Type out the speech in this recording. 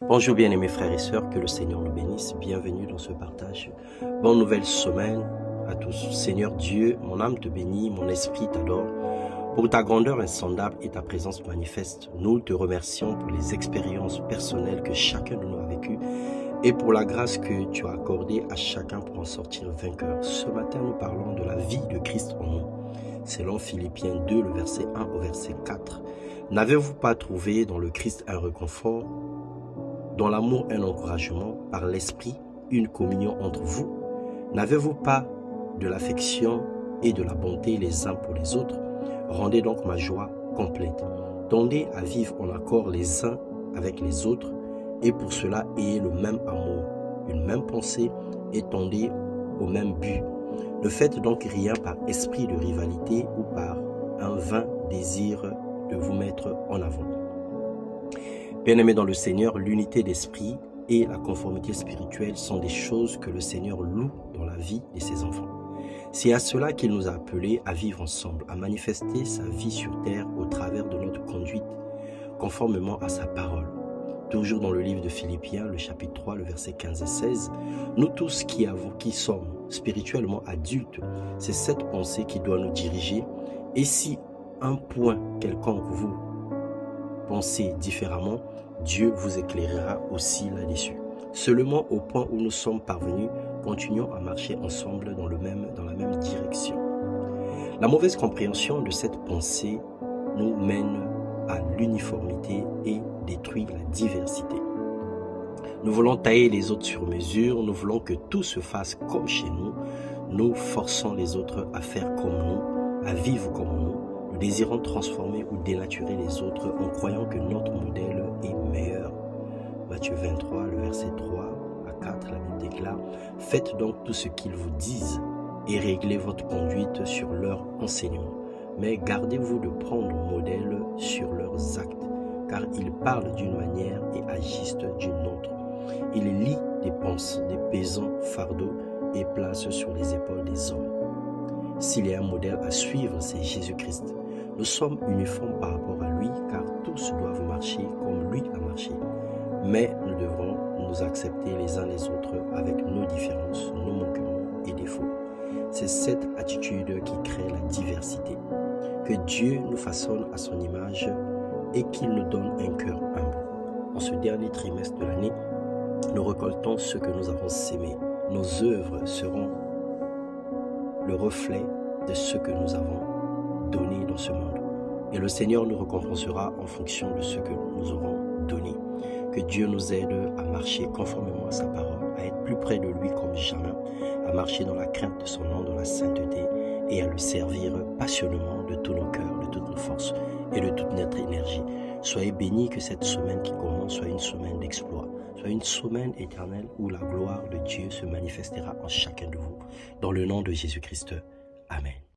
Bonjour bien-aimés frères et sœurs, que le Seigneur nous bénisse. Bienvenue dans ce partage. Bonne nouvelle semaine à tous. Seigneur Dieu, mon âme te bénit, mon esprit t'adore. Pour ta grandeur insondable et ta présence manifeste, nous te remercions pour les expériences personnelles que chacun de nous a vécues et pour la grâce que tu as accordée à chacun pour en sortir vainqueur. Ce matin, nous parlons de la vie de Christ en nous. Selon Philippiens 2, le verset 1 au verset 4. N'avez-vous pas trouvé dans le Christ un réconfort, dans l'amour un encouragement, par l'Esprit une communion entre vous? N'avez-vous pas de l'affection et de la bonté les uns pour les autres? Rendez donc ma joie complète. Tendez à vivre en accord les uns avec les autres, et pour cela ayez le même amour, une même pensée, et tendez au même but. Ne faites donc rien par esprit de rivalité ou par un vain désir de vous mettre en avant. Bien-aimés dans le Seigneur, l'unité d'esprit et la conformité spirituelle sont des choses que le Seigneur loue dans la vie de ses enfants. C'est à cela qu'il nous a appelés à vivre ensemble, à manifester sa vie sur terre au travers de notre conduite, conformément à sa parole. Toujours dans le livre de Philippiens, le chapitre 3, le verset 15 et 16, nous tous qui sommes spirituellement adultes, c'est cette pensée qui doit nous diriger. Et si un point quelconque vous pensez différemment, Dieu vous éclairera aussi là-dessus. Seulement au point où nous sommes parvenus, continuons à marcher ensemble dans la même direction. La mauvaise compréhension de cette pensée nous mène à l'uniformité et détruit la diversité. Nous voulons tailler les autres sur mesure, nous voulons que tout se fasse comme chez nous, nous forçons les autres à faire comme nous, à vivre comme nous, nous désirons transformer ou dénaturer les autres en croyant que notre modèle est meilleur. Matthieu 23, le verset 3 à 4, la Bible déclare « Faites donc tout ce qu'ils vous disent et réglez votre conduite sur leur enseignement. Mais gardez-vous de prendre modèle sur leurs actes, car ils parlent d'une manière et agissent d'une autre. Ils lient des pesants fardeaux et placent sur les épaules des hommes. S'il y a un modèle à suivre, c'est Jésus-Christ. Nous sommes uniformes par rapport à lui, car tous doivent marcher comme lui a marché. Mais nous devrons nous accepter les uns les autres avec nos différences, nos manquements et défauts. C'est cette attitude qui crée la diversité. Que Dieu nous façonne à son image et qu'il nous donne un cœur humble. En ce dernier trimestre de l'année, nous récoltons ce que nous avons sémé. Nos œuvres seront le reflet de ce que nous avons donné dans ce monde. Et le Seigneur nous récompensera en fonction de ce que nous aurons donné. Que Dieu nous aide à marcher conformément à sa parole, à être plus près de lui comme jamais, à marcher dans la crainte de son nom, dans la sainteté, et à le servir passionnément de tous nos cœurs, de toutes nos forces et de toute notre énergie. Soyez bénis, que cette semaine qui commence soit une semaine d'exploit, soit une semaine éternelle où la gloire de Dieu se manifestera en chacun de vous. Dans le nom de Jésus-Christ. Amen.